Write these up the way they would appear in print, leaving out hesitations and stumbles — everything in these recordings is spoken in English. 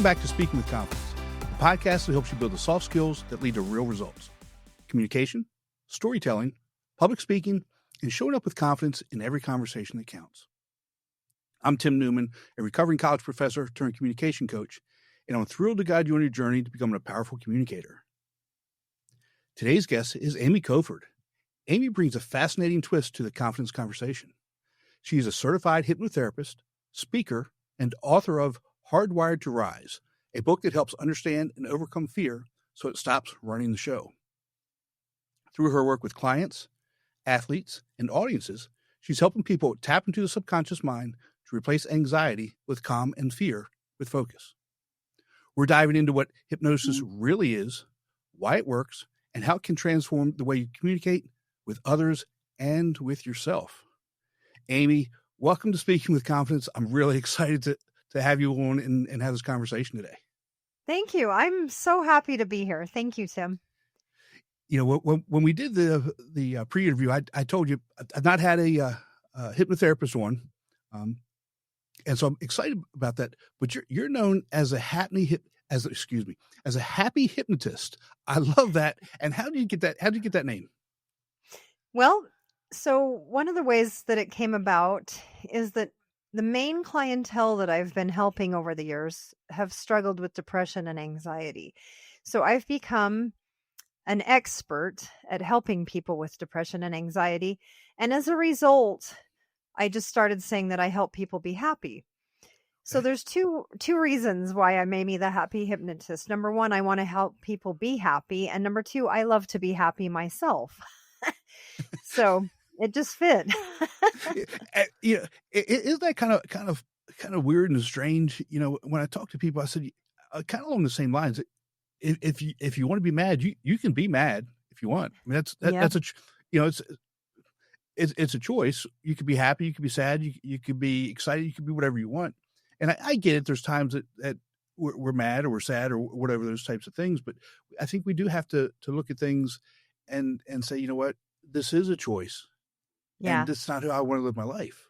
back to Speaking with Confidence, a podcast that helps you build the soft skills that lead to real results. Communication, storytelling, public speaking, and showing up with confidence in every conversation that counts. I'm Tim Newman, a recovering college professor turned communication coach, and I'm thrilled to guide you on your journey to becoming a powerful communicator. Today's guest is Amy Koford. Amy brings a fascinating twist to the confidence conversation. She is a certified hypnotherapist, speaker, and author of Hardwired to Rise, a book that helps understand and overcome fear so it stops running the show. Through her work with clients, athletes, and audiences, she's helping people tap into the subconscious mind to replace anxiety with calm and fear with focus. We're diving into what hypnosis really is, why it works, and how it can transform the way you communicate with others and with yourself. Amy, welcome to Speaking with Confidence. I'm really excited to have you on and have this conversation today. Thank you. I'm so happy to be here. Thank you, Tim. You know, when we did the pre-interview, I told you I've not had a hypnotherapist on, and so I'm excited about that. But you're known as a happy hypnotist. I love that. And how did you get that? How did you get that name? Well, so one of the ways that it came about is that the main clientele that I've been helping over the years have struggled with depression and anxiety. So I've become an expert at helping people with depression and anxiety. And as a result, I just started saying that I help people be happy. So there's two reasons why I'm Amy the Happy Hypnotist. Number one, I want to help people be happy. And number two, I love to be happy myself. So it just fit. You know, isn't that kind of weird and strange? You know, when I talk to people, I said, kind of along the same lines. If you want to be mad, you can be mad if you want. I mean, that's it's a choice. You could be happy, you could be sad, you could be excited, you could be whatever you want. And I get it. There's times that we're mad or we're sad or whatever, those types of things. But I think we do have to look at things and say, you know what, this is a choice. Yeah. And that's not how I want to live my life.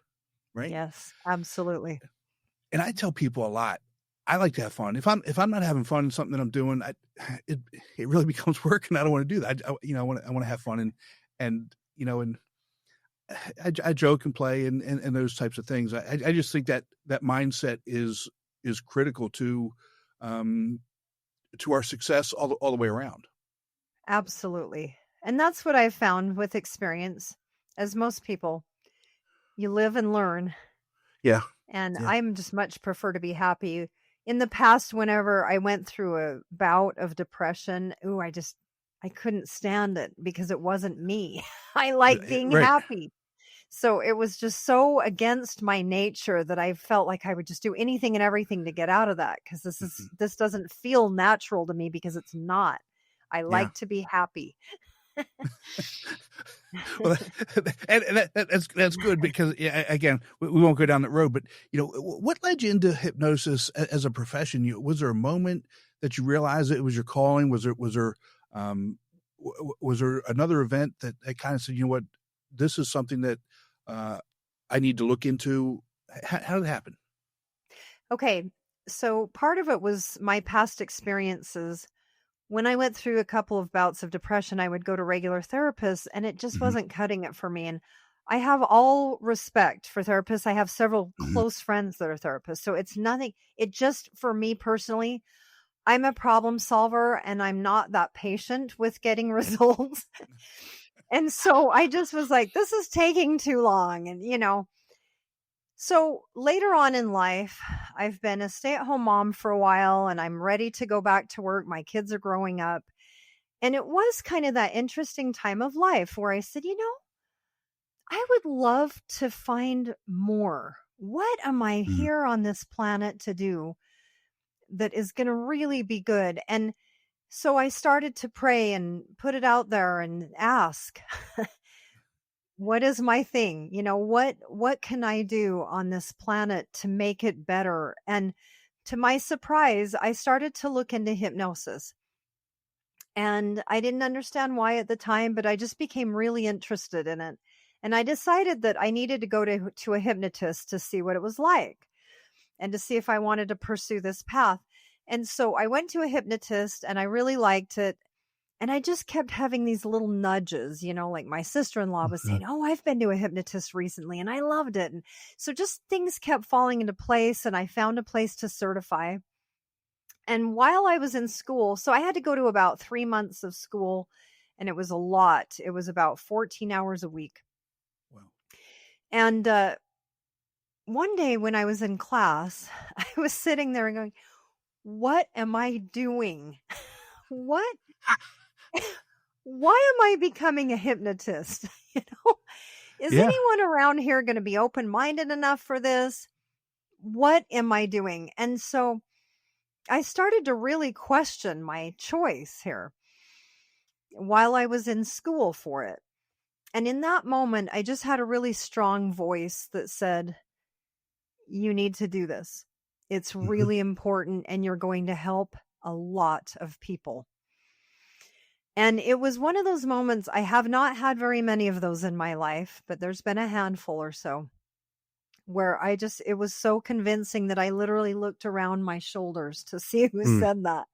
Right. Yes, absolutely. And I tell people a lot, I like to have fun. If I'm not having fun in something that I'm doing, it really becomes work, and I don't want to do that. I want to have fun and I joke and play and those types of things. I just think that mindset is critical to our success all the way around. Absolutely. And that's what I've found with experience. As most people, you live and learn. Yeah. And I'm just much prefer to be happy. In the past, whenever I went through a bout of depression, I couldn't stand it because it wasn't me. I like being happy. So it was just so against my nature that I felt like I would just do anything and everything to get out of that. Cause this doesn't feel natural to me because it's not. I like to be happy. Well, that's good because again, we won't go down that road, but what led you into hypnosis as a profession? Was there a moment that you realized that it was your calling? Was there another event that kind of said, you know what, this is something that I need to look into? How did it happen? Okay. So part of it was my past experiences. When I went through a couple of bouts of depression, I would go to regular therapists and it just wasn't cutting it for me. And I have all respect for therapists. I have several close friends that are therapists. So it's nothing. It just, for me personally, I'm a problem solver and I'm not that patient with getting results. And so I just was like, this is taking too long. And, so later on in life, I've been a stay-at-home mom for a while and I'm ready to go back to work. My kids are growing up. And it was kind of that interesting time of life where I said, I would love to find more. What am I here on this planet to do that is going to really be good? And so I started to pray and put it out there and ask, what is my thing? What can I do on this planet to make it better? And to my surprise, I started to look into hypnosis. And I didn't understand why at the time, but I just became really interested in it. And I decided that I needed to go to a hypnotist to see what it was like and to see if I wanted to pursue this path. And so I went to a hypnotist and I really liked it. And I just kept having these little nudges, like my sister-in-law was saying, "Oh, I've been to a hypnotist recently and I loved it." And so just things kept falling into place and I found a place to certify. And while I was in school, so I had to go to about 3 months of school, and it was a lot. It was about 14 hours a week. Wow. And one day when I was in class, I was sitting there and going, "What am I doing? What? Why am I becoming a hypnotist?" You know, is Yeah. anyone around here going to be open-minded enough for this? What am I doing? And so I started to really question my choice here while I was in school for it. And in that moment, I just had a really strong voice that said, "You need to do this. It's Mhm. really important and you're going to help a lot of people." And it was one of those moments. I have not had very many of those in my life, but there's been a handful or so where it was so convincing that I literally looked around my shoulders to see who Mm. said that.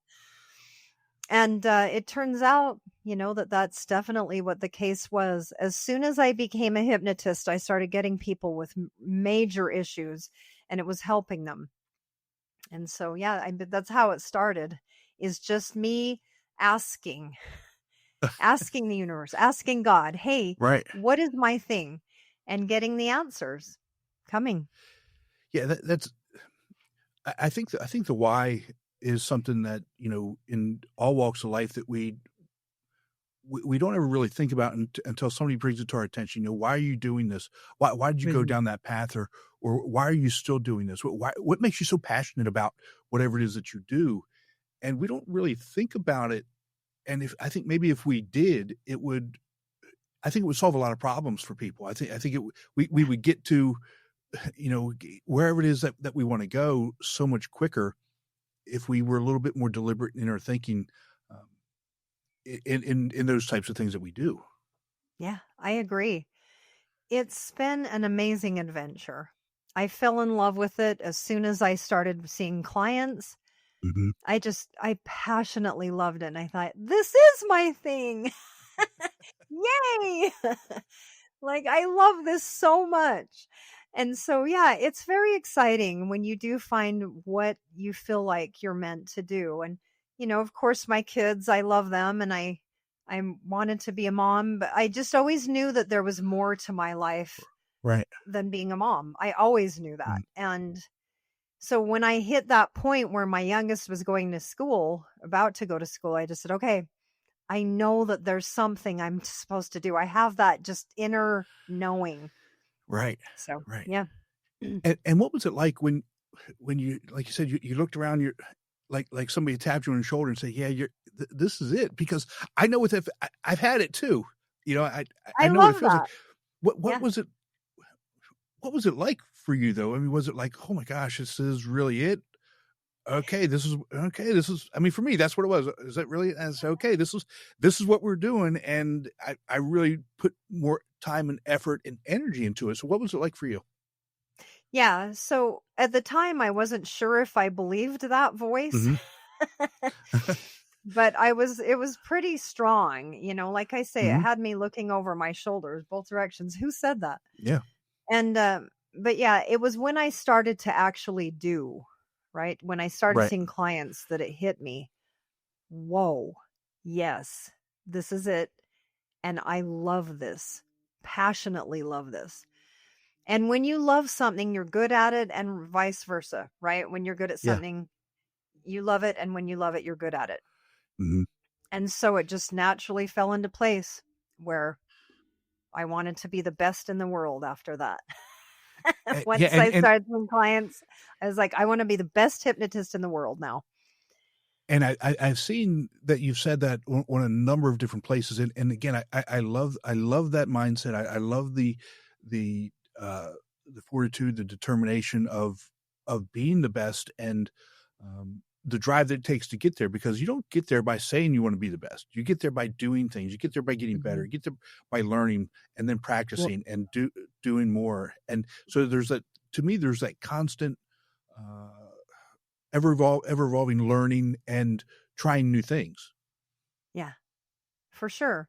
And it turns out, that's definitely what the case was. As soon as I became a hypnotist, I started getting people with major issues and it was helping them. And so, yeah, that's how it started, is just me asking the universe, asking God, "Hey, Right. what is my thing?" And getting the answers coming. Yeah, that's. I think the why is something that in all walks of life that we don't ever really think about until somebody brings it to our attention. Why are you doing this? Why did you go Mhm. down that path, or why are you still doing this? What makes you so passionate about whatever it is that you do? And we don't really think about it. And I think maybe if we did, I think it would solve a lot of problems for people. I think we would get to wherever it is that we want to go so much quicker if we were a little bit more deliberate in our thinking, um, in those types of things that we do. Yeah, I agree. It's been an amazing adventure. I fell in love with it as soon as I started seeing clients. Mhm. I passionately loved it. And I thought, this is my thing. Yay. Like, I love this so much. And so, yeah, it's very exciting when you do find what you feel like you're meant to do. And, of course, my kids, I love them and I wanted to be a mom, but I just always knew that there was more to my life Right. than being a mom. I always knew that. Mm. And so when I hit that point where my youngest was going to school, about to go to school, I just said, "Okay, I know that there's something I'm supposed to do." I have that just inner knowing. Right. So, Right. yeah. And what was it like when you, like you said, you looked around, you're like somebody tapped you on the shoulder and say, "Yeah, this is it." Because I know I've had it too. I I know what it love feels like. that. What Yeah. was it? What was it like for you though? I mean, was it like, "Oh my gosh, this is really it"? Okay, this is, I mean, for me, that's what it was. Is that really, as okay, this is what we're doing. And I really put more time and effort and energy into it. So what was it like for you? Yeah. So at the time, I wasn't sure if I believed that voice. Hmm. But it was pretty strong, like I say, it Hmm. had me looking over my shoulders, both directions. Who said that? Yeah. And, but yeah, it was when I started to actually do, right? When I started Right. seeing clients that it hit me. Whoa. Yes, this is it. And I love this, passionately love this. And when you love something, you're good at it, and vice versa, right? When you're good at Yeah. something, you love it. And when you love it, you're good at it. Hmm. And so it just naturally fell into place where I wanted to be the best in the world after that. Yeah. Once I started seeing clients, I was like, I want to be the best hypnotist in the world now. And I've seen that you've said that on a number of different places. And again, I love that mindset. I love the, uh, the fortitude, the determination of being the best, and, the drive that it takes to get there, because you don't get there by saying you want to be the best. You get there by doing things. You get there by getting better. Mhm. You get there by learning and then Well, practicing and doing more. And so to me, there's that constant, uh, ever evolving, learning and trying new things. Yeah, for sure.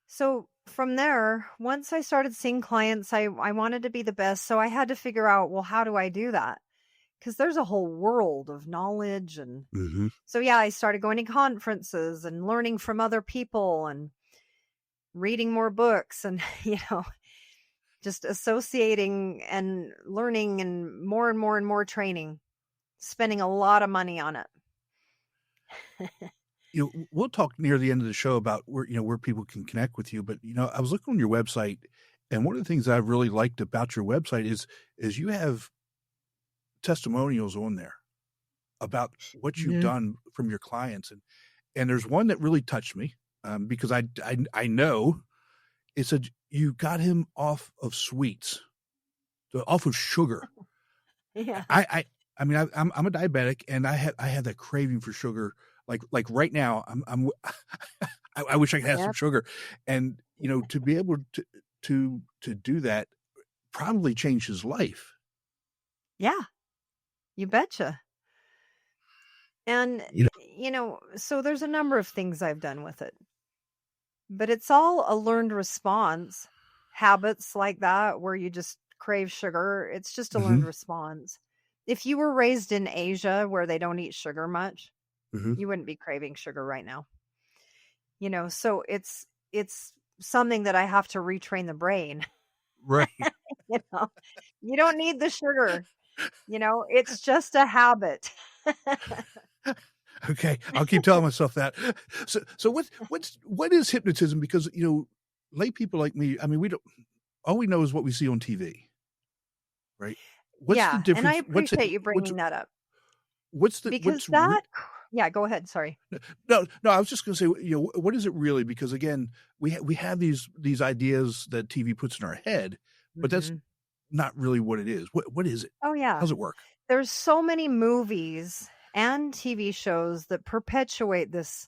So from there, once I started seeing clients, I wanted to be the best. So I had to figure out, well, how do I do that? Because there's a whole world of knowledge. And Mm-hmm. so, yeah, I started going to conferences and learning from other people and reading more books and, just associating and learning and more training, spending a lot of money on it. We'll talk near the end of the show about where people can connect with you. But, I was looking on your website, and one of the things I've really liked about your website is you have testimonials on there about what you've done from your clients. And there's one that really touched me, because I know it said you got him off of sweets, so off of sugar. Yeah. I mean, I'm a diabetic, and I had that craving for sugar. Like right now, I wish I could have some sugar, and to be able to do that probably changed his life. Yeah, you betcha. And so there's a number of things I've done with it, but it's all a learned response. Habits like that where you just crave sugar, it's just a learned response. If you were raised in Asia where they don't eat sugar much, you wouldn't be craving sugar right now. So it's something that I have to retrain the brain. Right. You don't need the sugar. It's just a habit. Okay, I'll keep telling myself that. So what is hypnotism? Because lay people like me, I mean, all we know is what we see on TV, right? What's the difference? And I appreciate you bringing that up. Yeah, go ahead. Sorry. No, I was just going to say, what is it really? Because again, we have these ideas that TV puts in our head, but that's not really what it is. What is it? Oh yeah. How's it work? There's so many movies and TV shows that perpetuate this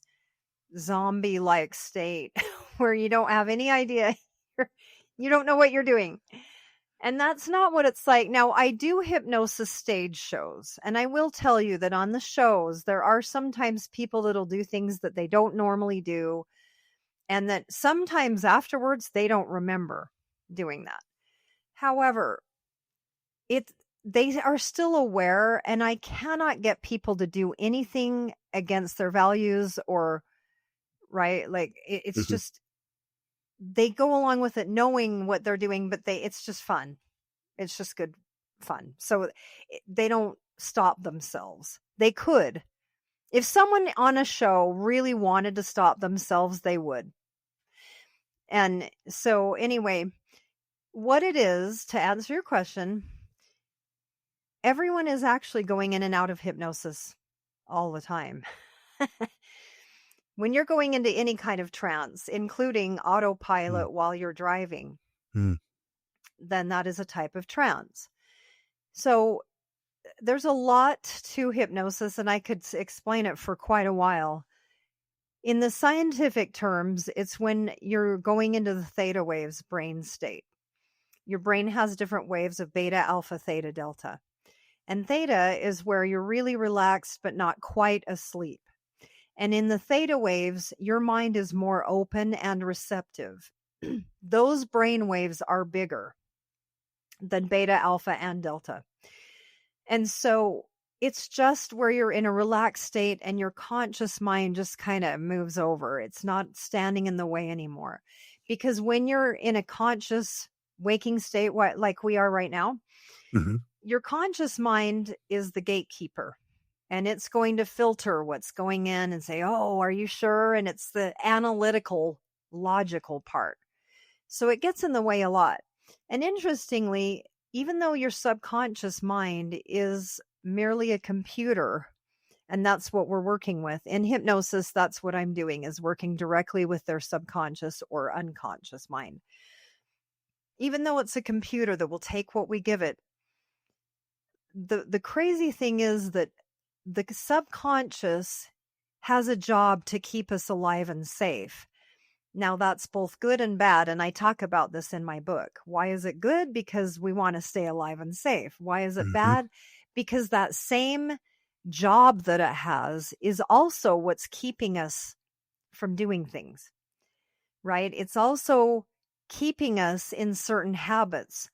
zombie-like state where you don't have any idea. You don't know what you're doing. And that's not what it's like. Now, I do hypnosis stage shows, and I will tell you that on the shows, there are sometimes people that'll do things that they don't normally do, and that sometimes afterwards they don't remember doing that. However, they are still aware, and I cannot get people to do anything against their values or right. Like it's just, they go along with it knowing what they're doing, but it's just fun. It's just good fun. So they don't stop themselves. They could. If someone on a show really wanted to stop themselves, they would. And so anyway, what it is, to answer your question, everyone is actually going in and out of hypnosis all the time. When you're going into any kind of trance, including autopilot while you're driving, then that is a type of trance. So there's a lot to hypnosis, and I could explain it for quite a while. In the scientific terms, it's when you're going into the theta waves brain state. Your brain has different waves of beta, alpha, theta, delta. And theta is where you're really relaxed but not quite asleep. And in the theta waves, your mind is more open and receptive. Those brain waves are bigger than beta, alpha, and delta. And so it's just where you're in a relaxed state and your conscious mind just kind of moves over. It's not standing in the way anymore. Because when you're in a conscious waking state, like we are right now, your conscious mind is the gatekeeper. And it's going to filter what's going in and say, oh, are you sure? And it's the analytical, logical part. So it gets in the way a lot. And interestingly, even though your subconscious mind is merely a computer, and that's what we're working with, in hypnosis, that's what I'm doing, is working directly with their subconscious or unconscious mind. Even though it's a computer that will take what we give it, the crazy thing is that the subconscious has a job to keep us alive and safe. Now, that's both good and bad, and I talk about this in my book. Why is it good? Because we want to stay alive and safe. Why is it bad? Because that same job that it has is also what's keeping us from doing things, right? It's also keeping us in certain habits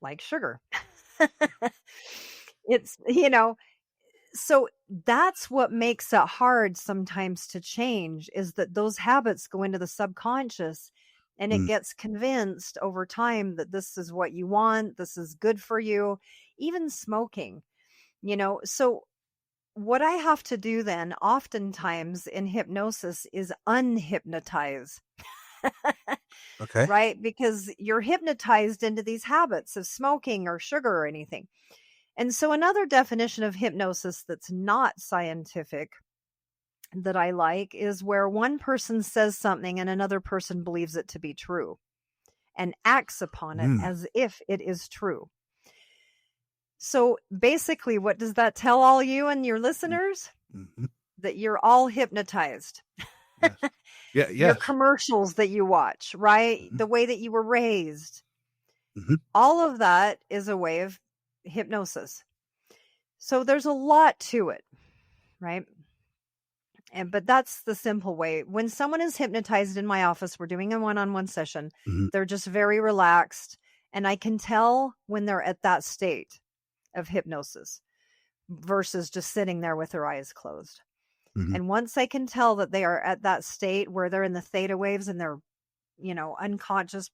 like sugar. It's, so that's what makes it hard sometimes to change, is that those habits go into the subconscious and it Mm. gets convinced over time that this is what you want, this is good for you, even smoking, So what I have to do then oftentimes in hypnosis is unhypnotize, Okay. right? Because you're hypnotized into these habits of smoking or sugar or anything. And so another definition of hypnosis that's not scientific that I like is where one person says something and another person believes it to be true and acts upon it Mm. as if it is true. So basically, what does that tell all you and your listeners? Mm-hmm. That you're all hypnotized. Yes. Yeah. Your Yes. commercials that you watch, right? Mm-hmm. The way that you were raised. Mm-hmm. All of that is a way of hypnosis. So there's a lot to it, right? But that's the simple way. When someone is hypnotized in my office, we're doing a one-on-one session. Mm-hmm. They're just very relaxed. And I can tell when they're at that state of hypnosis versus just sitting there with their eyes closed. Mm-hmm. And once I can tell that they are at that state where they're in the theta waves and their, unconscious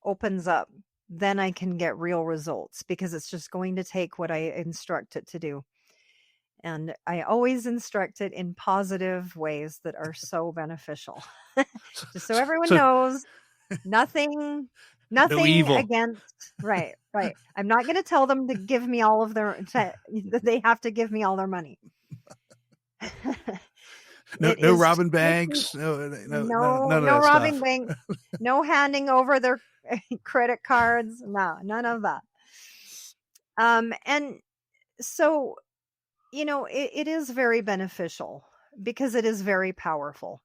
opens up, then I can get real results, because it's just going to take what I instruct it to do. And I always instruct it in positive ways that are so beneficial. Just so everyone knows, nothing No evil. against, right. I'm not going to tell them to give me all of that they have to give me all their money. No robbing banks. No, none of that robbing stuff. banks. No handing over their credit cards. No, none of that. And so, it is very beneficial because it is very powerful.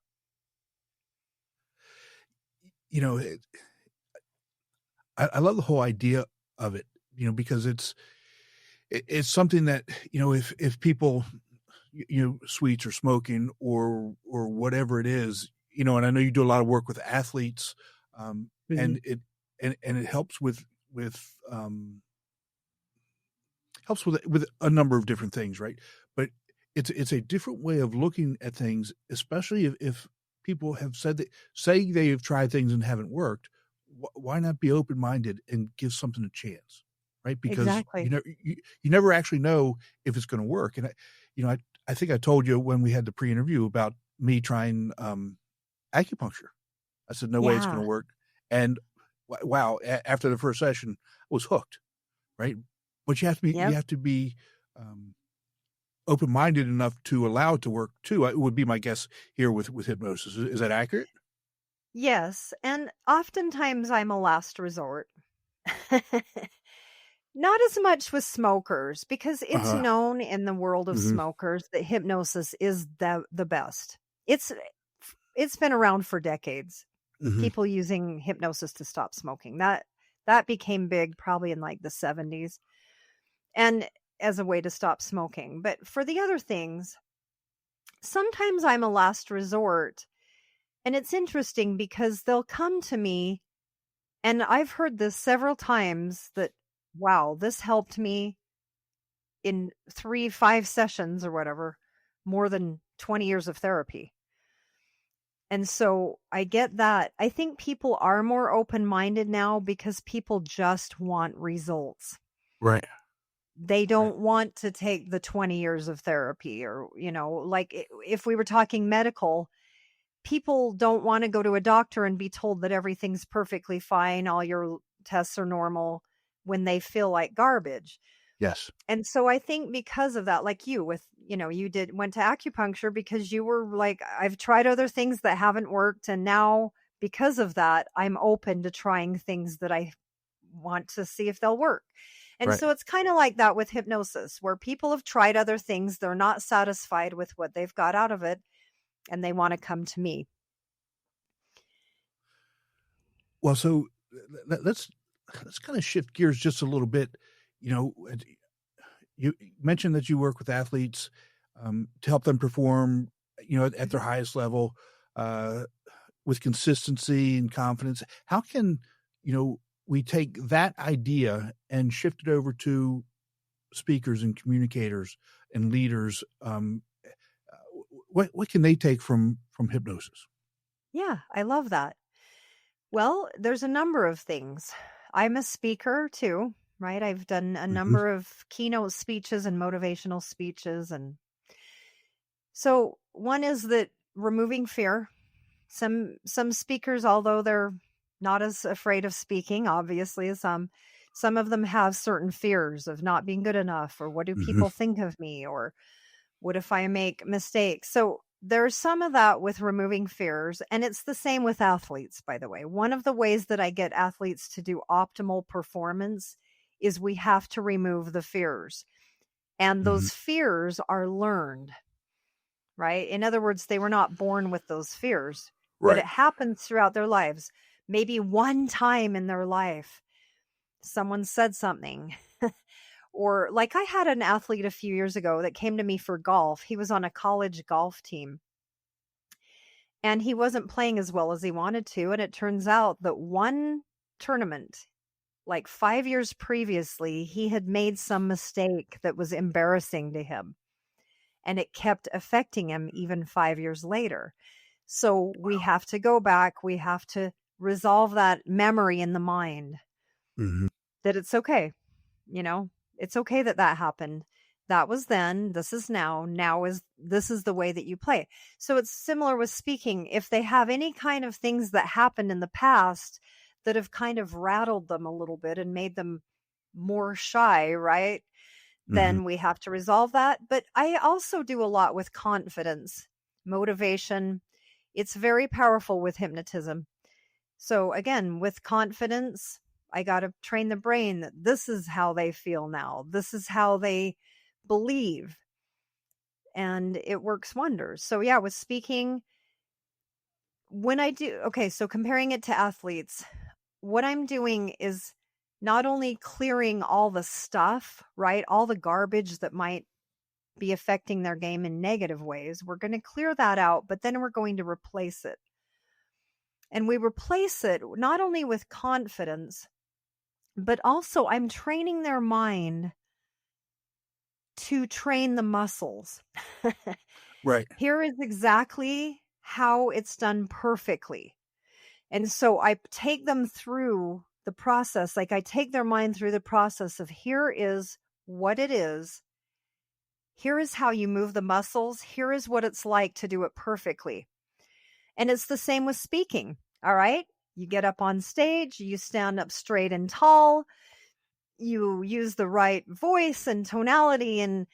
I love the whole idea of it, because it's something that, if people, sweets or smoking or whatever it is, and I know you do a lot of work with athletes, and it helps with a number of different things, right? But it's a different way of looking at things, especially if people have say they have tried things and haven't worked. Why not be open-minded and give something a chance, right? Because Exactly. you never actually know if it's going to work. And I think I told you when we had the pre-interview about me trying acupuncture. I said, no way it's going to work. And wow, after the first session, I was hooked, right? But you have to be open-minded enough to allow it to work too. It would be my guess here with hypnosis. Is that accurate? Yes. And oftentimes I'm a last resort. Not as much with smokers, because it's known in the world of smokers that hypnosis is the best. It's been around for decades. People using hypnosis to stop smoking. That became big probably in like the 70s. And as a way to stop smoking. But for the other things, sometimes I'm a last resort. And it's interesting because they'll come to me, and I've heard this several times, that, wow, this helped me in 3-5 sessions or whatever, more than 20 years of therapy. And so I get that. I think people are more open-minded now because people just want results. Right. They don't want to take the 20 years of therapy, or, like if we were talking medical, people don't want to go to a doctor and be told that everything's perfectly fine, all your tests are normal, when they feel like garbage. Yes. And so I think because of that, like you with, you went to acupuncture because you were like, I've tried other things that haven't worked. And now because of that, I'm open to trying things that I want to see if they'll work. And so it's kind of like that with hypnosis, where people have tried other things. They're not satisfied with what they've got out of it, and they want to come to me. Well, so let's kind of shift gears just a little bit. You mentioned that you work with athletes to help them perform, at their highest level with consistency and confidence. How can, we take that idea and shift it over to speakers and communicators and leaders? What can they take from hypnosis? Yeah, I love that. Well, there's a number of things. I'm a speaker too, right? I've done a number of keynote speeches and motivational speeches. And so one is that removing fear. Some speakers, although they're not as afraid of speaking, obviously, as some of them have certain fears of not being good enough, or what do people think of me, or what if I make mistakes? So there's some of that with removing fears. And it's the same with athletes, by the way. One of the ways that I get athletes to do optimal performance is we have to remove the fears. And those fears are learned, right? In other words, they were not born with those fears, but it happens throughout their lives. Maybe one time in their life, someone said something. Or like I had an athlete a few years ago that came to me for golf. He was on a college golf team and he wasn't playing as well as he wanted to. And it turns out that one tournament, like 5 years previously, he had made some mistake that was embarrassing to him. And it kept affecting him even 5 years later. So we have to go back. We have to resolve that memory in the mind that it's okay. It's okay that happened. That was then. This is now. This is the way that you play. So it's similar with speaking. If they have any kind of things that happened in the past that have kind of rattled them a little bit and made them more shy, right? Then we have to resolve that. But I also do a lot with confidence, motivation. It's very powerful with hypnotism. So again, with confidence, I got to train the brain that this is how they feel now. This is how they believe. And it works wonders. So yeah, with speaking, so comparing it to athletes, what I'm doing is not only clearing all the stuff, right? All the garbage that might be affecting their game in negative ways. We're going to clear that out, but then we're going to replace it. And we replace it not only with confidence, but also I'm training their mind to train the muscles. Right. Here is exactly how it's done perfectly. And so I take them through the process. Like I take their mind through the process of here is what it is. Here is how you move the muscles. Here is what it's like to do it perfectly. And it's the same with speaking. All right. You get up on stage, you stand up straight and tall. You use the right voice and tonality and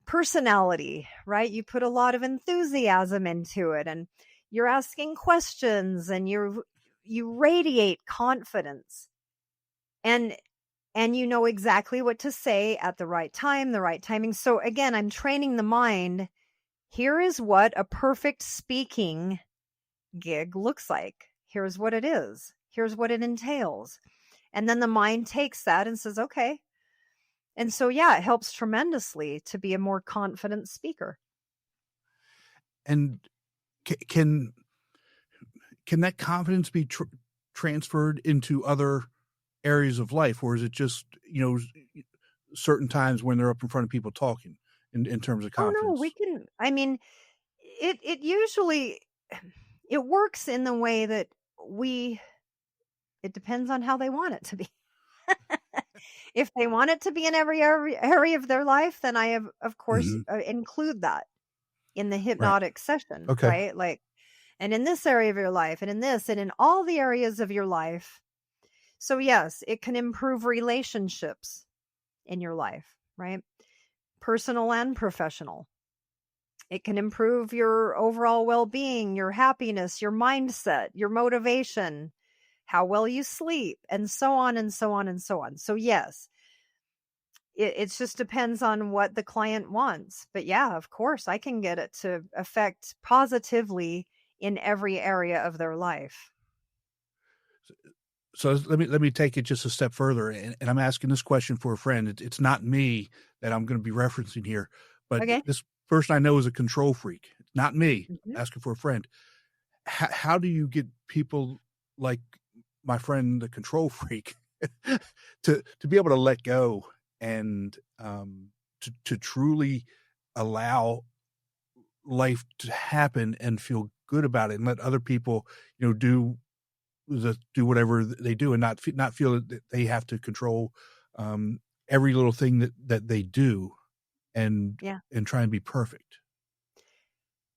personality, right? You put a lot of enthusiasm into it and you're asking questions and you radiate confidence. And you know exactly what to say at the right time, the right timing. So again, I'm training the mind. Here is what a perfect speaking gig looks like. Here's what it is. Here's what it entails. And then the mind takes that and says, okay. And so, yeah, it helps tremendously to be a more confident speaker. And can that confidence be transferred into other areas of life, or is it just, certain times when they're up in front of people talking in terms of confidence? Oh, no, it usually, it works in the way that it depends on how they want it to be. If they want it to be in every area of their life, then I have, of course, include that in the hypnotic session, okay. Right? Like, and in this area of your life, and in this, and in all the areas of your life. So yes, it can improve relationships in your life, right? Personal and professional. It can improve your overall well-being, your happiness, your mindset, your motivation, how well you sleep, and so on and so on and so on. So yes, it just depends on what the client wants. But yeah, of course, I can get it to affect positively in every area of their life. So let me take it just a step further, and I'm asking this question for a friend. It's not me that I'm going to be referencing here, but Okay. this person I know is a control freak. It's not me. Mhm. Asking for a friend. How do you get people like my friend, the control freak, to be able to let go and to truly allow life to happen and feel good about it, and let other people, do whatever they do, and not feel that they have to control every little thing that they do, and Yeah. try and be perfect.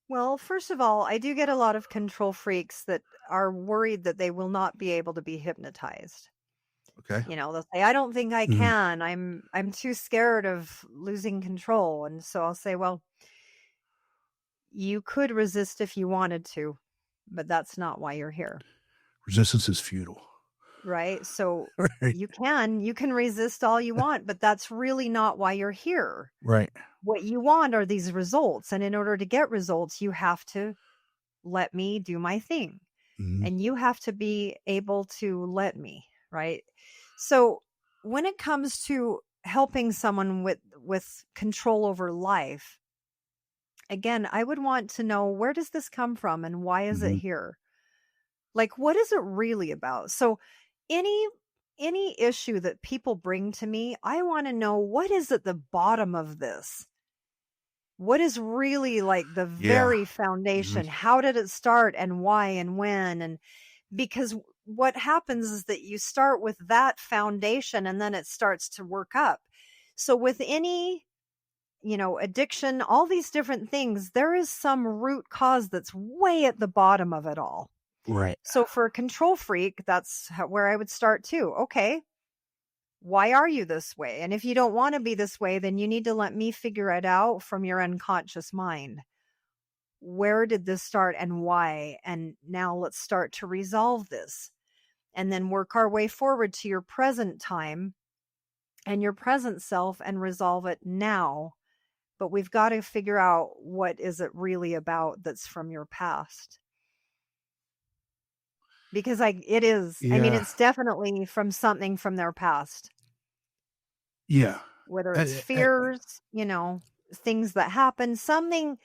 Well, first of all, I do get a lot of control freaks that are worried that they will not be able to be hypnotized. Okay. They'll say, "I don't think I Mhm. can. I'm too scared of losing control." And so I'll say, "Well, you could resist if you wanted to, but that's not why you're here." Resistance is futile. Right? So Right. you can resist all you want, but that's really not why you're here. Right. What you want are these results, and in order to get results, you have to let me do my thing. Mhm. And you have to be able to let me, right? So when it comes to helping someone with control over life, again, I would want to know, where does this come from and why is it Mhm. here? Like, what is it really about? So any any issue that people bring to me, I want to know, what is at the bottom of this? What is really like the Yeah. very Mhm. foundation? How did it start and why and when? And because what happens is that you start with that foundation and then it starts to work up. So with any, addiction, all these different things, there is some root cause that's way at the bottom of it all. Right. So for a control freak, that's where I would start too. Okay, why are you this way? And if you don't want to be this way, then you need to let me figure it out from your unconscious mind. Where did this start and why? And now let's start to resolve this, and then work our way forward to your present time and your present self and resolve it now. But we've got to figure out, what is it really about that's from your past? Because Yeah. it's definitely from something from their past, Yeah. whether it's I, I, fears, things that happen, something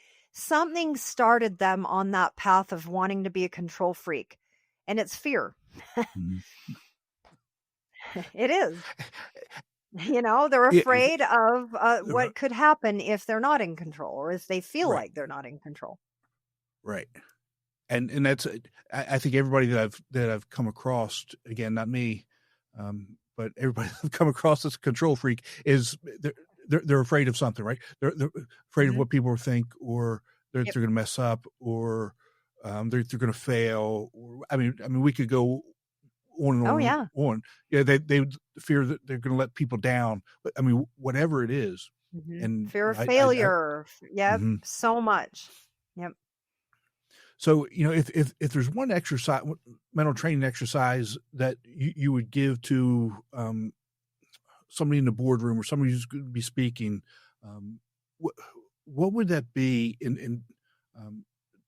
started them on that path of wanting to be a control freak, and it's fear. mhm. It is. They're Yeah, afraid of r- what could happen if they're not in control, or if they feel right. like they're not in control. Right. And that's I think everybody that I've come across, again, not me, but everybody that I've come across as a control freak is they're afraid of something, right? They're afraid of Mhm. what people think, or Yep. they're going to mess up, or they're going to fail. Or, I mean, we could go on and Oh, on and yeah. on. Yeah, they would fear that they're going to let people down. But I mean, whatever it is, Mhm. and Fear of I failure. Yep, mhm. so much. Yep. So, if there's one exercise, mental training exercise that you would give to somebody in the boardroom, or somebody who's going to be speaking, what what would that be um,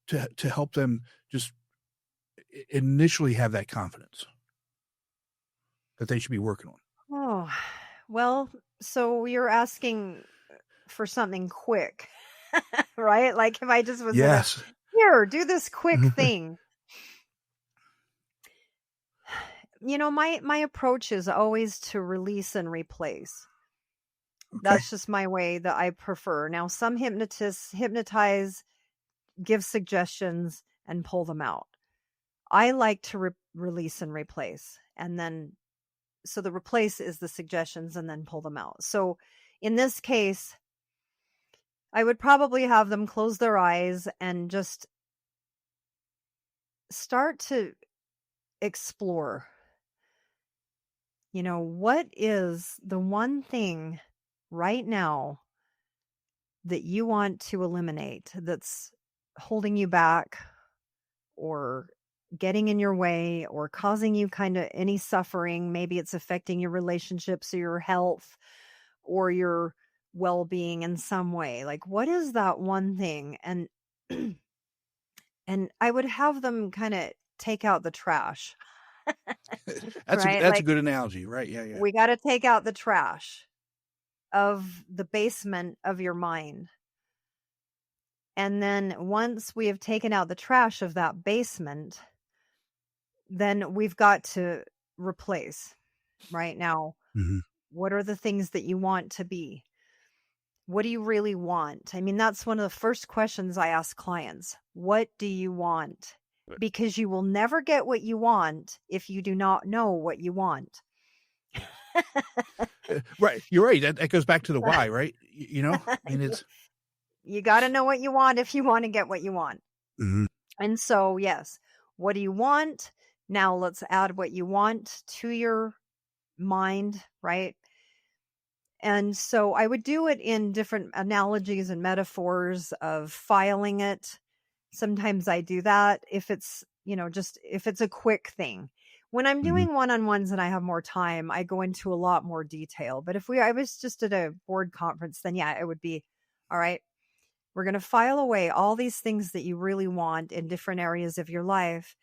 to help them just initially have that confidence that they should be working on? Oh, well, so you're asking for something quick, right? Like, if I just was gonna, Yes. "Here, do this quick thing." My approach is always to release and replace. Okay. That's just my way that I prefer. Now, some hypnotists hypnotize, give suggestions, and pull them out. I like to release and replace. And then, so the replace is the suggestions and then pull them out. So in this case, I would probably have them close their eyes and just start to explore. What is the one thing right now that you want to eliminate, that's holding you back, or getting in your way, or causing you kind of any suffering? Maybe it's affecting your relationships or your health or your well-being in some way. Like, what is that one thing? And and I would have them kind of take out the trash. right? That's a Like good analogy, right? Yeah, yeah. we got to take out the trash of the basement of your mind. And then once we have taken out the trash of that basement, then we've got to replace. Right now, Mhm. what are the things that you want to be? What do you really want? I mean, that's one of the first questions I ask clients. What do you want? Because you will never get what you want if you do not know what you want. Right. You're right. That goes back to the why, right? You know, I mean, it's. You got to know what you want if you want to get what you want. Mhm. And so, yes, what do you want? Now let's add what you want to your mind, right? And so I would do it in different analogies and metaphors of filing it. Sometimes I do that if it's, just if it's a quick thing. When I'm Mhm. doing one-on-ones and I have more time, I go into a lot more detail. But if I was just at a board conference, then yeah, it would be, all right, we're going to file away all these things that you really want in different areas of your life.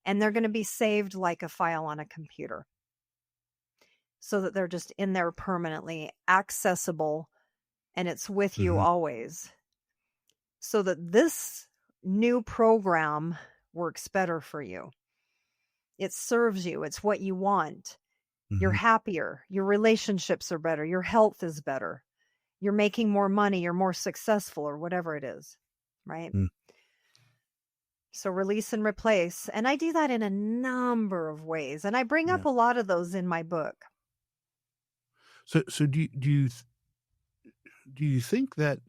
And they're going to be saved like a file on a computer, so that they're just in there permanently accessible, and it's with you Mhm. always, so that this new program works better for you. It serves you. It's what you want. You're Mhm. happier. Your relationships are better. Your health is better. You're making more money. You're more successful, or whatever it is. Right. Mm. So release and replace. And I do that in a number of ways. And I bring Yeah. up a lot of those in my book. So do you think that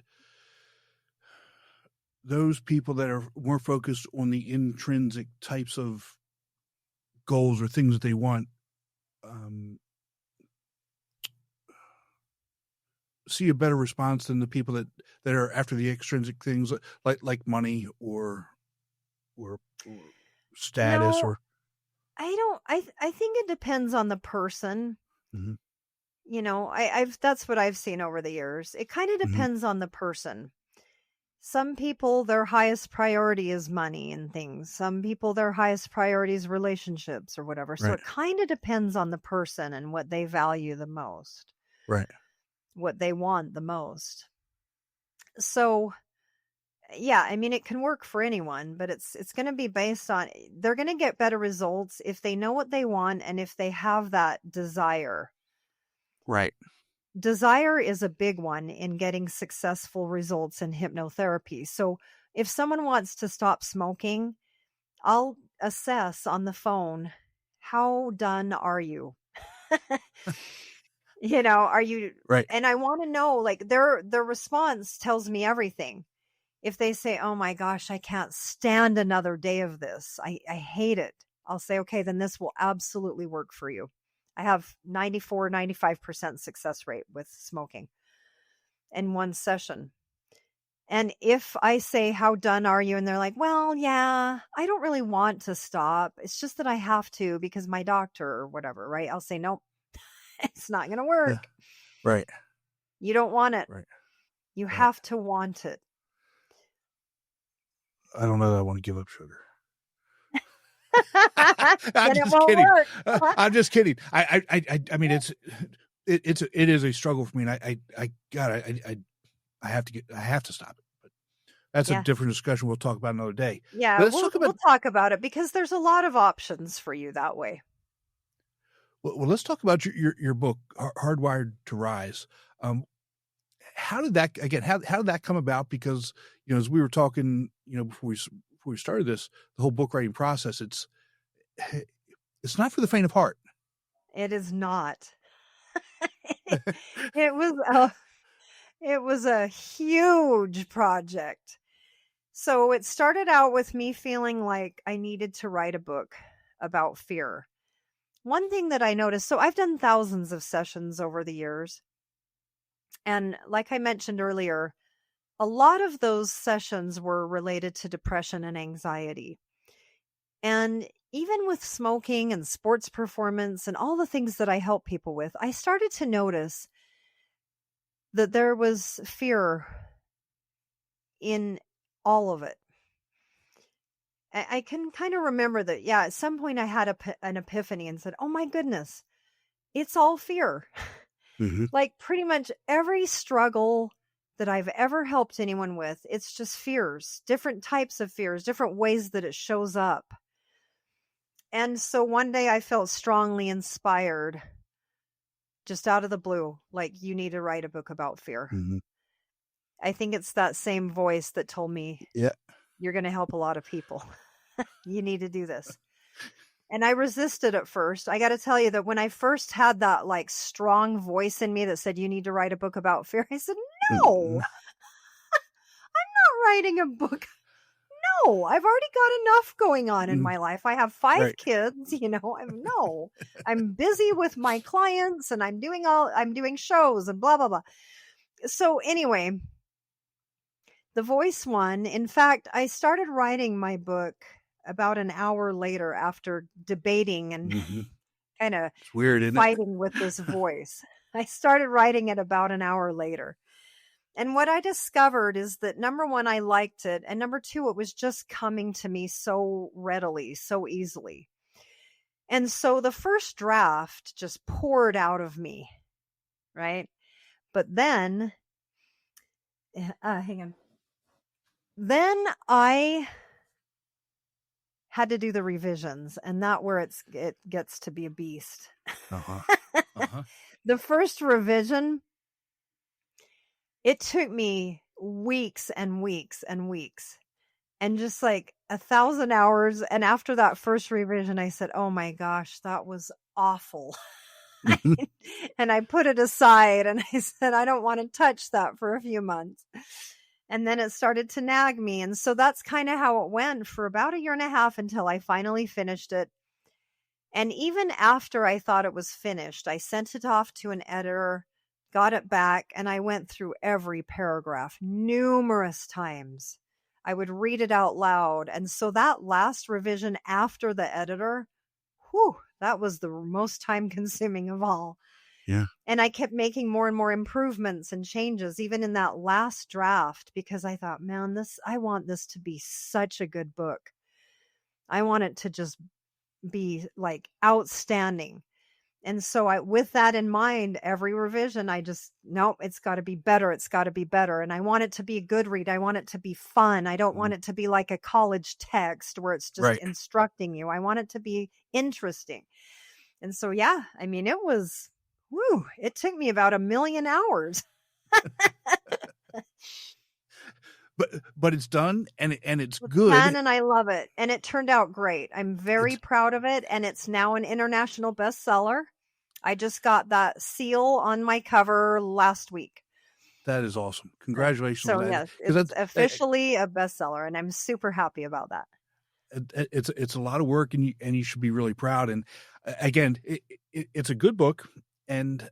those people that are more focused on the intrinsic types of goals or things that they want, um, see a better response than the people that are after the extrinsic things like money or status No, or. I don't. I think it depends on the person. Mhm. I've that's what I've seen over the years. It kind of Mhm. depends on the person. Some people, their highest priority is money and things. Some people, their highest priority is relationships or whatever. So Right. it kind of depends on the person and what they value the most, Right. what they want the most. So yeah, I mean, it can work for anyone, but it's going to be based on, they're going to get better results if they know what they want and if they have that desire. Right. Desire is a big one in getting successful results in hypnotherapy. So if someone wants to stop smoking, I'll assess on the phone, how done are you? Are you, Right. and I want to know, like, their response tells me everything. If they say, "Oh my gosh, I can't stand another day of this. I hate it." I'll say, "Okay, then this will absolutely work for you." I have 95% success rate with smoking in one session. And if I say, "How done are you?" and they're like, "Well, yeah, I don't really want to stop. It's just that I have to because my doctor or whatever," right? I'll say, "Nope, it's not going to Yeah. work. Right. You don't want it. Right. You Right. have to want it." I don't know that I want to give up sugar. I'm Then it just won't kidding. work. I'm just kidding. I mean, it is a struggle for me. And I have to stop it. But that's a Yeah. different discussion. We'll talk about another day. Yeah, But let's we'll talk about, we'll talk about it because there's a lot of options for you that way. let's talk about your book, Hardwired to Rise. How did that, again, how did that come about? Because, as we were talking, before we started this, the whole book writing process, it's not for the faint of heart. It is not. It was a huge project. So it started out with me feeling like I needed to write a book about fear. One thing that I noticed, so I've done thousands of sessions over the years. And like I mentioned earlier, a lot of those sessions were related to depression and anxiety. And even with smoking and sports performance and all the things that I help people with, I started to notice that there was fear in all of it. I can kind of remember that. Yeah, at some point I had an epiphany and said, "Oh my goodness, it's all fear." Mm-hmm. Like pretty much every struggle that I've ever helped anyone with, it's just fears, different types of fears, different ways that it shows up. And so one day I felt strongly inspired, just out of the blue, like, you need to write a book about fear. Mm-hmm. I think it's that same voice that told me, Yeah. you're going to help a lot of people. You need to do this. And I resisted at first. I got to tell you that when I first had that like strong voice in me that said, you need to write a book about fear, I said, no, I'm not writing a book. No, I've already got enough going on in my life. I have 5 kids, I'm busy with my clients and I'm doing shows and blah, blah, blah. So anyway, the voice one, in fact, I started writing my book about an hour later after debating and kind of weird, isn't fighting with this voice. I started writing it about an hour later. And what I discovered is that number one, I liked it. And number two, it was just coming to me so readily, so easily. And so the first draft just poured out of me. Right. But then, hang on. Then I had to do the revisions, and that where it gets to be a beast. The first revision, it took me weeks and weeks and weeks and just like 1,000 hours. And after that first revision, I said, oh my gosh, that was awful. And I put it aside and I said, I don't want to touch that for a few months. And then it started to nag me. And so that's kind of how it went for about 1.5 years until I finally finished it. And even after I thought it was finished, I sent it off to an editor, got it back, and I went through every paragraph numerous times. I would read it out loud. And so that last revision after the editor, that was the most time consuming of all. Yeah. And I kept making more and more improvements and changes, even in that last draft, because I thought, man, I want this to be such a good book. I want it to just be like outstanding. And so with that in mind, every revision, nope, it's got to be better. It's got to be better. And I want it to be a good read. I want it to be fun. I don't want it to be like a college text where it's just instructing you. I want it to be interesting. And so, yeah, I mean, it was, it took me about 1 million hours. But it's done and it's good. And I love it. And it turned out great. I'm very proud of it. And it's now an international bestseller. I just got that seal on my cover last week. That is awesome. Congratulations. So yes, it's officially a bestseller, and I'm super happy about that. It's a lot of work, and you should be really proud. And again, it's a good book. And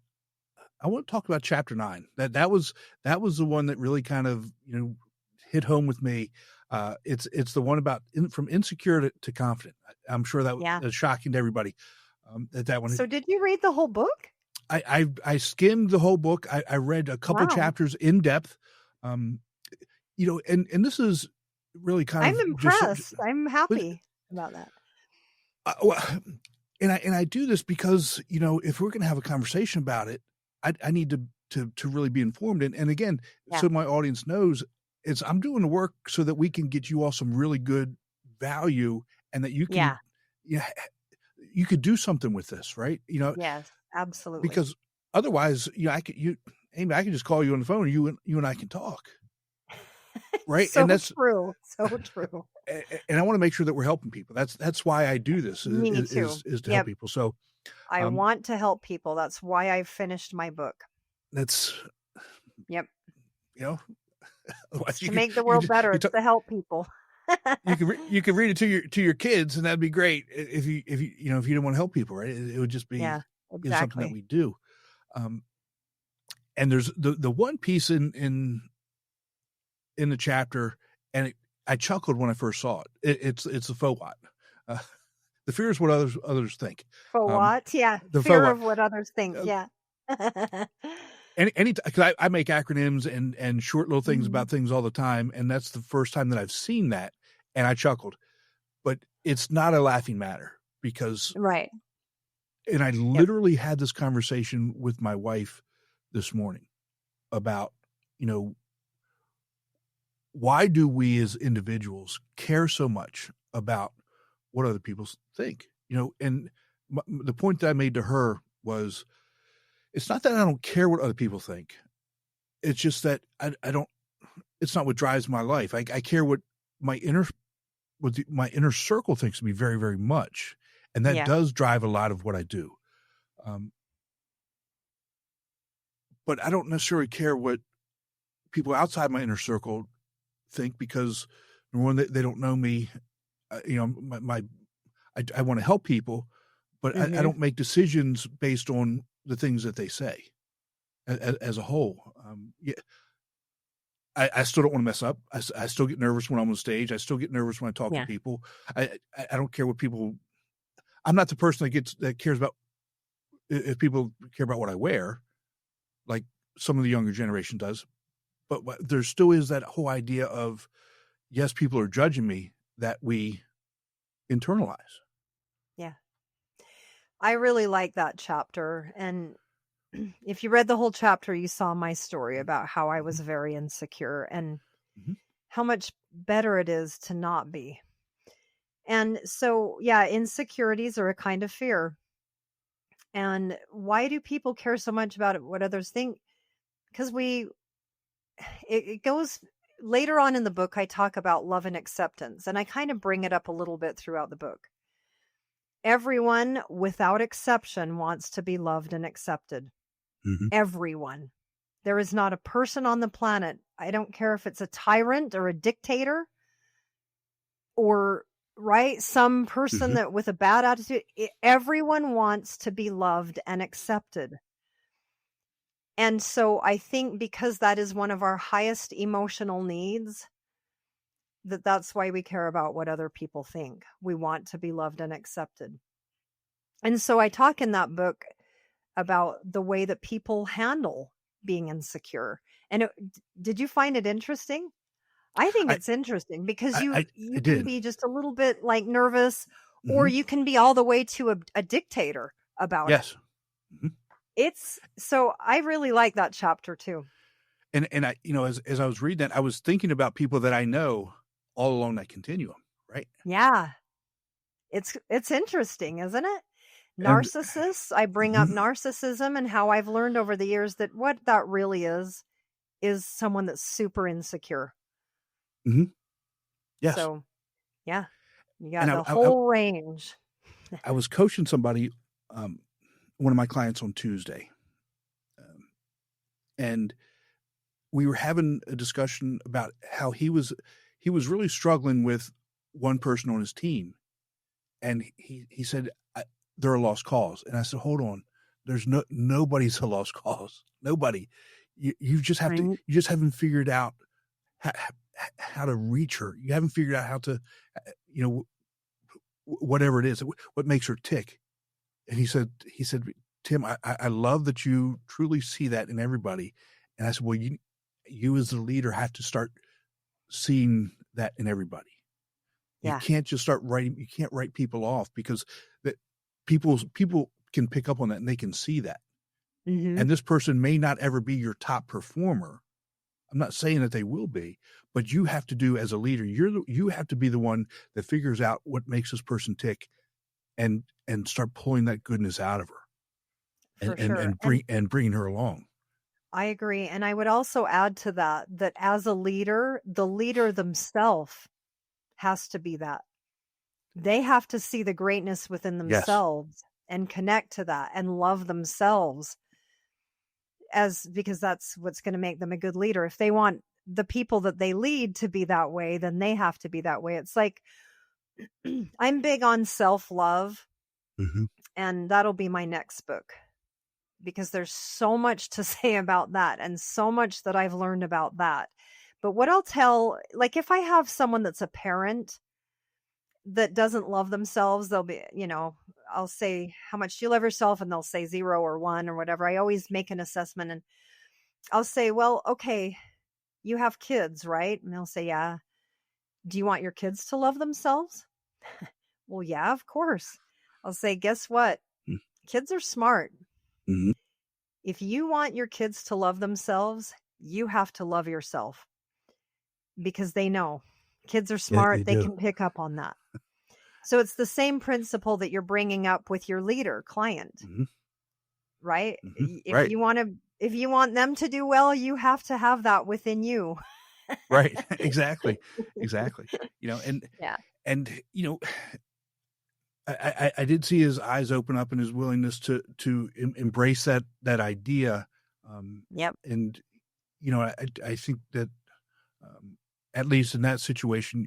I want to talk about chapter 9. That was the one that really kind of, hit home with me. It's the one about from insecure to confident. I'm sure that was shocking to everybody. That one. So did you read the whole book? I skimmed the whole book. I read a couple chapters in depth. And this is really kind of. I'm impressed. I'm happy about that. And I do this because, if we're going to have a conversation about it, I need to really be informed. And again, so my audience knows, I'm doing the work so that we can get you all some really good value, and that you can, you could do something with this, right? Yes, absolutely. Because otherwise, Amy, I can just call you on the phone, and you and I can talk, right? So and that's true. So true. And I want to make sure that we're helping people. That's why I do this. Me too. Is to help people. So I want to help people. That's why I finished my book. That's. Yep. To make the world better. It's to help people. you can read it to your kids, and that'd be great if you didn't want to help people, right? It would just be something that we do. And there's the one piece in the chapter, and I chuckled when I first saw it. It's the faux what. The fear is what others think. Faux what? Yeah. The fear of what others think. Yeah. Because I make acronyms and short little things about things all the time, and that's the first time that I've seen that, and I chuckled. it's not a laughing matter because, Right. and I Yep. literally had this conversation with my wife this morning about, why do we as individuals care so much about what other people think? And the point that I made to her was, it's not that I don't care what other people think. It's just that I don't, it's not what drives my life. I care what my inner circle thinks of me very, very much. And that Yeah. does drive a lot of what I do. But I don't necessarily care what people outside my inner circle think, because number one, they don't know me. I want to help people, but I don't make decisions based on the things that they say as a whole. I still don't want to mess up. I still get nervous when I'm on stage. I still get nervous when I talk to people. I don't care what people. I'm not the person that cares about if people care about what I wear, like some of the younger generation does. But there still is that whole idea of, yes, people are judging me, that we internalize. Yeah. I really like that chapter. And if you read the whole chapter, you saw my story about how I was very insecure and how much better it is to not be. And so, yeah, insecurities are a kind of fear. And why do people care so much about what others think? Because it goes later on in the book. I talk about love and acceptance, and I kind of bring it up a little bit throughout the book. Everyone, without exception, wants to be loved and accepted. Everyone. There is not a person on the planet, I don't care if it's a tyrant or a dictator or, right, some person that with a bad attitude, everyone wants to be loved and accepted. And so I think because that is one of our highest emotional needs, that's why we care about what other people think. We want to be loved and accepted. And so I talk in that book about the way that people handle being insecure. And did you find it interesting? I think it's interesting because you can be just a little bit like nervous, or you can be all the way to a dictator about it. It's so I really like that chapter too. And I, as I was reading that, I was thinking about people that I know all along that continuum, right? Yeah. It's interesting, isn't it? Narcissists, I bring up narcissism and how I've learned over the years that what that really is someone that's super insecure. Yes. So, yeah, you got the whole range. I was coaching somebody, one of my clients on Tuesday, and we were having a discussion about how he was really struggling with one person on his team, and he said, they're a lost cause. And I said, hold on, there's nobody's a lost cause. Nobody. You just have to, you just haven't figured out how to reach her. You haven't figured out how to, whatever it is, what makes her tick. And he said, Tim, I love that you truly see that in everybody. And I said, well, you as the leader have to start seeing that in everybody. You can't just start you can't write people off, because that people can pick up on that and they can see that. And this person may not ever be your top performer. I'm not saying that they will be, but you have to do as a leader, you have to be the one that figures out what makes this person tick and start pulling that goodness out of her and bring her along. I agree. And I would also add to that as a leader, the leader themselves has to be that. They have to see the greatness within themselves and connect to that and love themselves, because that's what's going to make them a good leader. If they want the people that they lead to be that way, then they have to be that way. It's like, I'm big on self-love, and that'll be my next book, because there's so much to say about that and so much that I've learned about that. But what I'll tell, like if I have someone that's a parent that doesn't love themselves, they'll be, I'll say, how much do you love yourself? And they'll say 0 or 1 or whatever. I always make an assessment, and I'll say, well, okay, you have kids, right? And they'll say, yeah. Do you want your kids to love themselves? Well, yeah, of course. I'll say, guess what? Kids are smart. Mm-hmm. If you want your kids to love themselves, you have to love yourself, because they know. Kids are Yeah, they smart. They do. can pick up on that. So it's the same principle that you're bringing up with your leader client, Mm-hmm. right? Mm-hmm. If Right. you want to, if you want them to do well, you have to have that within you. Right. Exactly. Exactly. You know, Yeah. and you know, I did see his eyes open up and his willingness to embrace that idea. Yep. And you know, I think that at least in that situation,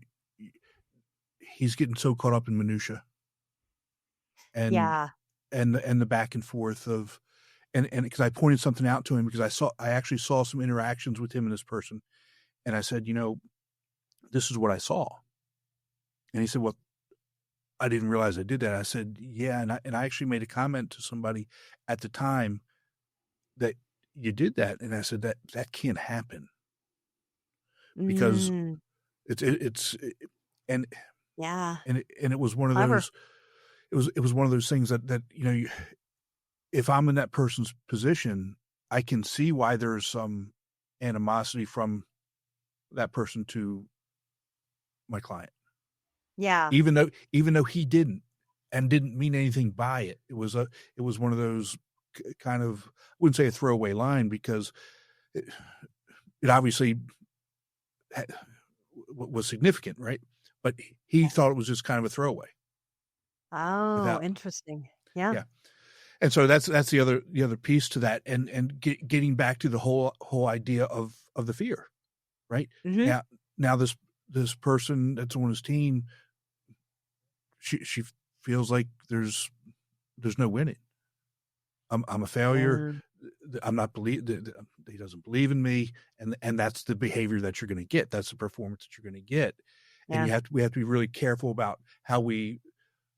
he's getting so caught up in minutia and Yeah. and the back and forth of and because I pointed something out to him because I actually saw some interactions with him and this person, and I said, you know, this is what I saw, and he said, well, I didn't realize I did that. I said, yeah, and I actually made a comment to somebody at the time that you did that, and I said that can't happen because Mm, it's and yeah. and it was one of Clever. those it was one of those things that you know if I'm in that person's position, I can see why there's some animosity from that person to my client, Yeah. even though he didn't and didn't mean anything by it. It was one of those kind of, I wouldn't say a throwaway line because it obviously was significant, right? But he thought it was just kind of a throwaway Oh, without, interesting. Yeah. yeah. And so that's the other piece to that, and getting back to the whole idea of the fear, right? Hmm. Now this person that's on his team, she feels like there's no winning. I'm a failure. Yeah. I'm not he doesn't believe in me, and that's the behavior that you're going to get. That's the performance that you're going to get, and Yeah. we have to be really careful about how we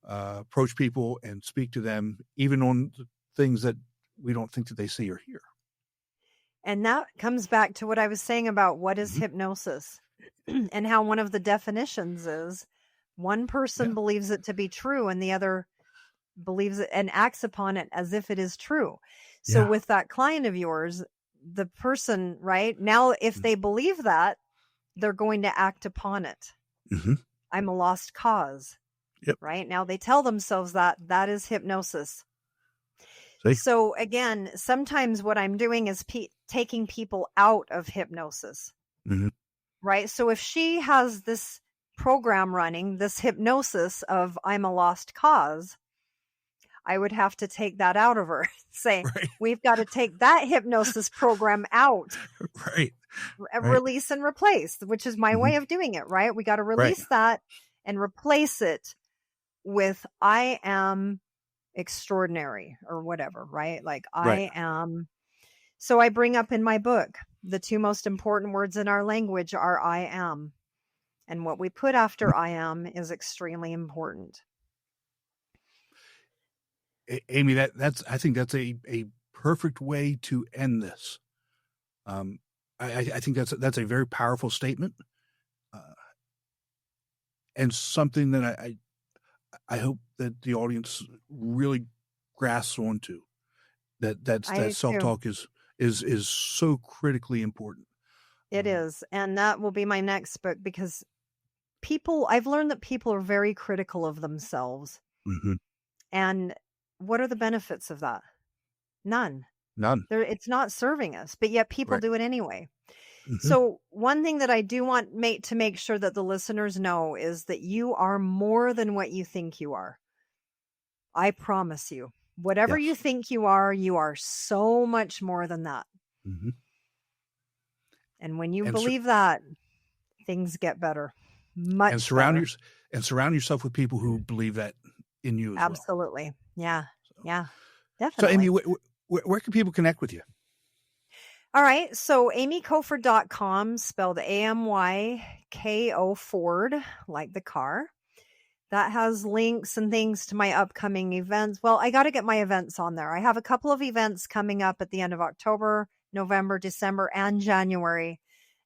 approach people and speak to them, even on the things that we don't think that they see or hear. And that comes back to what I was saying about what is Mm-hmm. hypnosis and how one of the definitions is one person Yeah. believes it to be true and the other believes it and acts upon it as if it is true. So Yeah. with that client of yours, the person, right now, if they believe that, they're going to act upon it. Mm-hmm. I'm a lost cause. Yep. Right now, they tell themselves that is hypnosis. See? So again, sometimes what I'm doing is taking people out of hypnosis. Mm-hmm. Right. So if she has this program running, this hypnosis of I'm a lost cause, I would have to take that out of her. Say, Right. we've got to take that hypnosis program out, Right. release and replace, which is my way of doing it. Right. We got to release that and replace it with I am extraordinary or whatever. Right. Like I am. So I bring up in my book, the two most important words in our language are I am. And what we put after I am is extremely important. Amy, that's I think that's a perfect way to end this. I think that's a very powerful statement, and something that I hope that the audience really grasps onto. That self-talk is so critically important. It is. And that will be my next book because I've learned that people are very critical of themselves. Mm-hmm. And what are the benefits of that? None. It's not serving us, but yet people do it anyway. Mm-hmm. So one thing that I do want to make sure that the listeners know is that you are more than what you think you are. I promise you, whatever you think you are so much more than that. Mm-hmm. And when you believe that, things get better. Much and surround better. Surround yourself with people who believe that in you as Absolutely. well. Yeah. So. Yeah. So, Definitely. Amy, where can people connect with you? All right. So amykoford.com, spelled AMYKO Ford, like the car. That has links and things to my upcoming events. Well, I got to get my events on there. I have a couple of events coming up at the end of October, November, December, and January,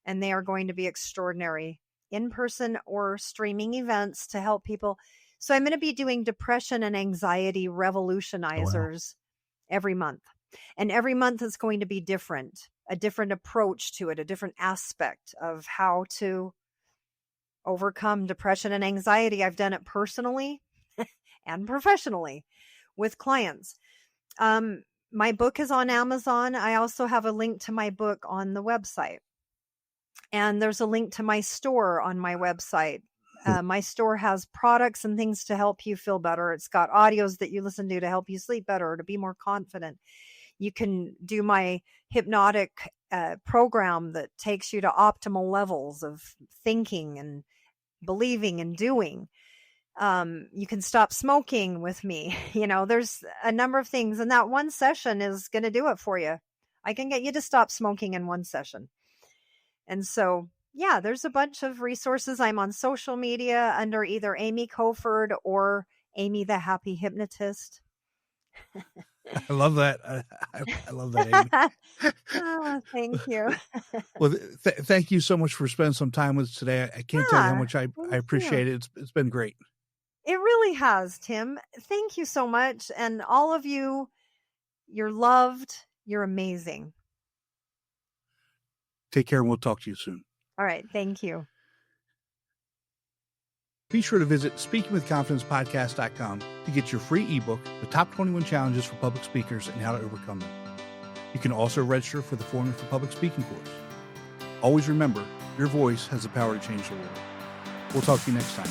and they are going to be extraordinary in-person or streaming events to help people. So I'm going to be doing depression and anxiety Oh, wow. revolutionizers every month. And every month is going to be different, a different approach to it, a different aspect of how to overcome depression and anxiety. I've done it personally and professionally with clients. My book is on Amazon. I also have a link to my book on the website. And there's a link to my store on my website. My store has products and things to help you feel better. It's got audios that you listen to help you sleep better, to be more confident. You can do my hypnotic program that takes you to optimal levels of thinking and believing and doing. You can stop smoking with me. There's a number of things, and that one session is going to do it for you. I can get you to stop smoking in one session. And so, yeah, there's a bunch of resources. I'm on social media under either Amy Koford or Amy the Happy Hypnotist. I love that. I love that, Amy. Oh, thank you. Well, thank you so much for spending some time with us today. I can't tell you how much I appreciate it. It's been great. It really has, Tim. Thank you so much. And all of you, you're loved. You're amazing. Take care, and we'll talk to you soon. All right. Thank you. Be sure to visit speakingwithconfidencepodcast.com to get your free ebook, The Top 21 Challenges for Public Speakers and How to Overcome Them. You can also register for the Forming for Public Speaking course. Always remember, your voice has the power to change the world. We'll talk to you next time.